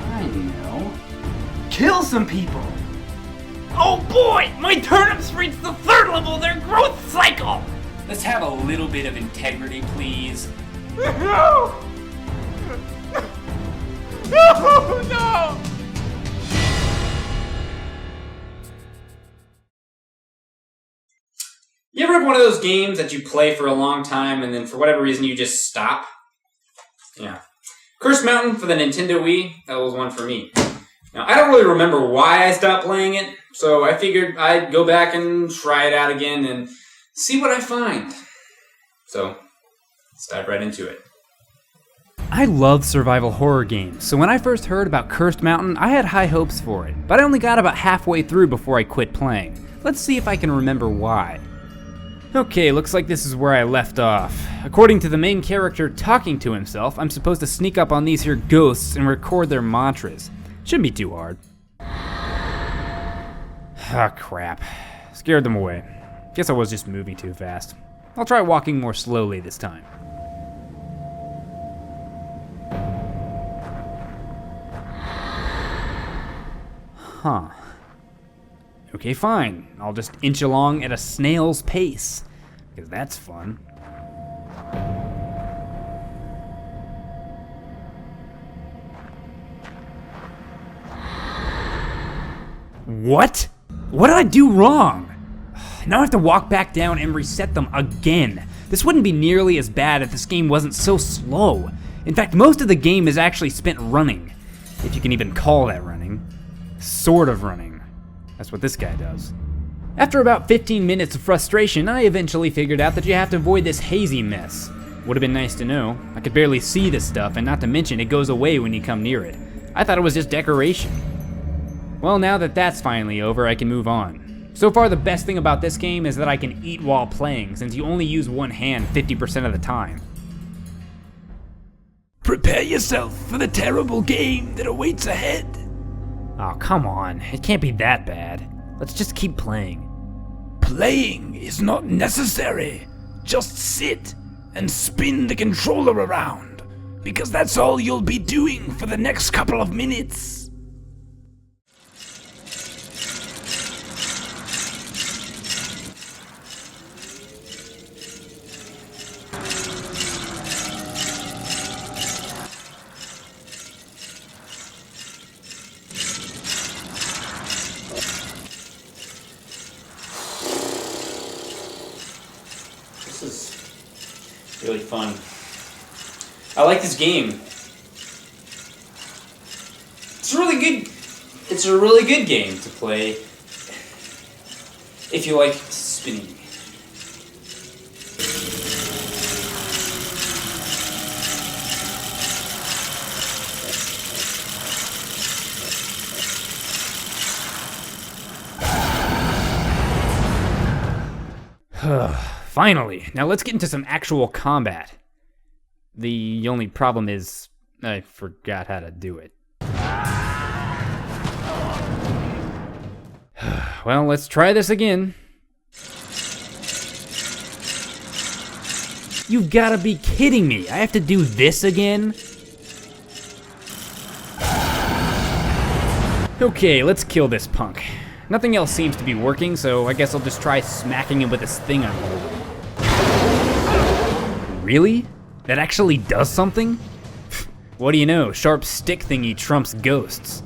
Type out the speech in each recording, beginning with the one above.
I know. Kill some people! Oh boy! My turnips reached the 3rd level of their growth cycle! Let's have a little bit of integrity, please. No! No! You ever have one of those games that you play for a long time and then for whatever reason you just stop? Yeah. Cursed Mountain for the Nintendo Wii, that was one for me. Now, I don't really remember why I stopped playing it, so I figured I'd go back and try it out again and see what I find. So, let's dive right into it. I love survival horror games, so when I first heard about Cursed Mountain, I had high hopes for it, but I only got about halfway through before I quit playing. Let's see if I can remember why. Okay, looks like this is where I left off. According to the main character talking to himself, I'm supposed to sneak up on these here ghosts and record their mantras. Shouldn't be too hard. Ah, crap. Scared them away. Guess I was just moving too fast. I'll try walking more slowly this time. Huh. Okay, fine. I'll just inch along at a snail's pace, because that's fun. What? What did I do wrong? Now I have to walk back down and reset them again. This wouldn't be nearly as bad if this game wasn't so slow. In fact, most of the game is actually spent running, if you can even call that running. Sort of running. That's what this guy does. After about 15 minutes of frustration, I eventually figured out that you have to avoid this hazy mess. Would have been nice to know. I could barely see this stuff, and not to mention it goes away when you come near it. I thought it was just decoration. Well, now that that's finally over, I can move on. So far, the best thing about this game is that I can eat while playing, since you only use one hand 50% of the time. Prepare yourself for the terrible game that awaits ahead. Oh, come on. It can't be that bad. Let's just keep playing. Playing is not necessary. Just sit and spin the controller around, because that's all you'll be doing for the next couple of minutes. This is really fun. I like this game. It's really good. It's a really good game to play if you like spinning. Finally, now let's get into some actual combat. The only problem is, I forgot how to do it. Well, let's try this again. You've gotta be kidding me, I have to do this again? Okay, let's kill this punk. Nothing else seems to be working, so I guess I'll just try smacking him with this thing I'm holding. Really? That actually does something? What do you know, sharp stick thingy trumps ghosts.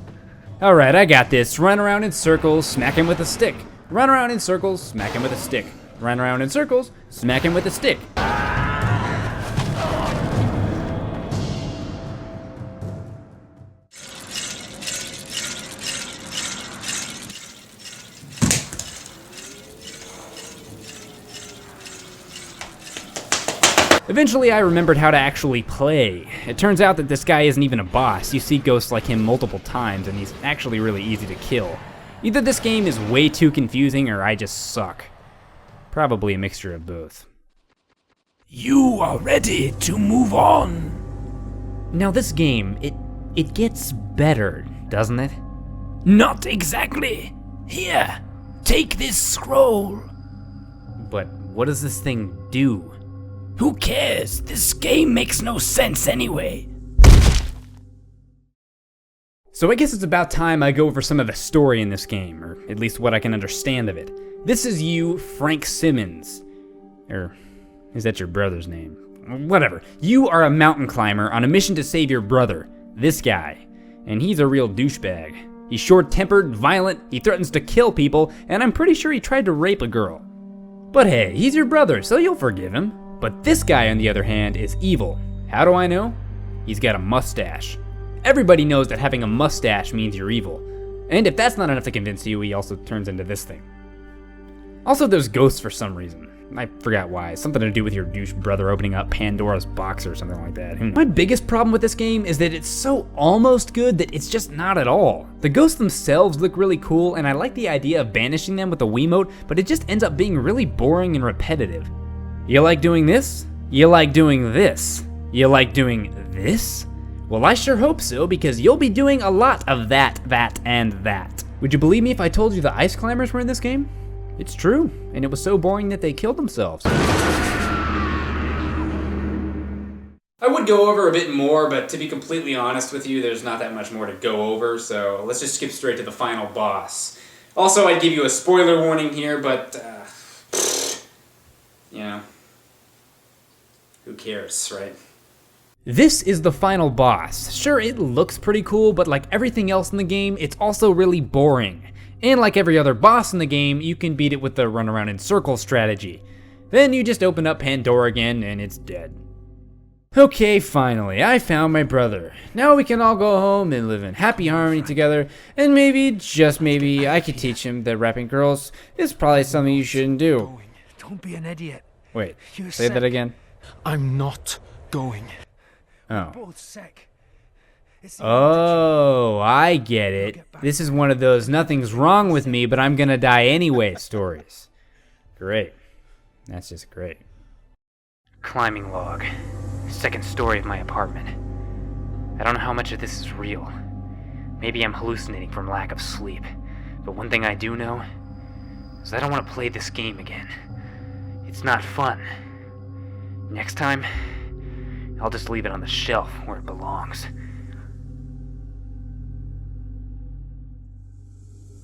Alright, I got this. Run around in circles, smack him with a stick. Run around in circles, smack him with a stick. Run around in circles, smack him with a stick. Eventually, I remembered how to actually play. It turns out that this guy isn't even a boss. You see ghosts like him multiple times, and he's actually really easy to kill. Either this game is way too confusing, or I just suck. Probably a mixture of both. You are ready to move on. Now this game, it gets better, doesn't it? Not exactly. Here, take this scroll. But what does this thing do? Who cares? This game makes no sense anyway. So I guess it's about time I go over some of the story in this game, or at least what I can understand of it. This is you, Frank Simmons. Or is that your brother's name? Whatever. You are a mountain climber on a mission to save your brother, this guy. And he's a real douchebag. He's short-tempered, violent, he threatens to kill people, and I'm pretty sure he tried to rape a girl. But hey, he's your brother, so you'll forgive him. But this guy, on the other hand, is evil. How do I know? He's got a mustache. Everybody knows that having a mustache means you're evil. And if that's not enough to convince you, he also turns into this thing. Also, there's ghosts for some reason. I forgot why. Something to do with your douche brother opening up Pandora's box or something like that. My biggest problem with this game is that it's so almost good that it's just not at all. The ghosts themselves look really cool, and I like the idea of banishing them with a Wiimote, but it just ends up being really boring and repetitive. You like doing this? You like doing this? You like doing this? Well, I sure hope so, because you'll be doing a lot of that, and that. Would you believe me if I told you the ice climbers were in this game? It's true, and it was so boring that they killed themselves. I would go over a bit more, but to be completely honest with you, there's not that much more to go over, so let's just skip straight to the final boss. Also, I'd give you a spoiler warning here, but, you know, who cares, right? This is the final boss. Sure, it looks pretty cool, but like everything else in the game, it's also really boring. And like every other boss in the game, you can beat it with the run around in circles strategy. Then you just open up Pandora again and it's dead. Okay, finally, I found my brother. Now we can all go home and live in happy harmony together, and maybe, just maybe, I could teach him that rapping girls is probably something you shouldn't do. Don't be an idiot. Wait, You're say sick. that again? I'm not going. Oh. Both sick. Oh, I get it. This is one of those nothing's wrong with me, but I'm gonna die anyway stories. Great. That's just great. Climbing log. Second story of my apartment. I don't know how much of this is real. Maybe I'm hallucinating from lack of sleep. But one thing I do know is I don't want to play this game again. It's not fun. Next time, I'll just leave it on the shelf where it belongs.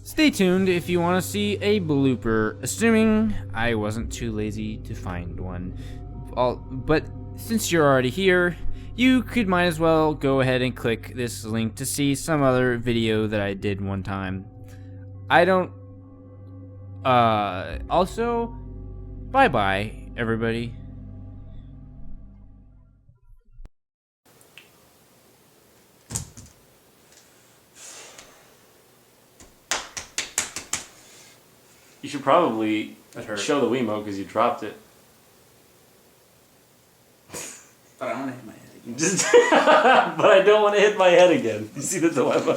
Stay tuned if you want to see a blooper, assuming I wasn't too lazy to find one. But since you're already here, you could might as well go ahead and click this link to see some other video that I did one time. Also, bye-bye, everybody. You should probably That hurt. show the Wiimote because you dropped it. But I don't want to hit my head again. But I don't want to hit my head again. You see the dilemma?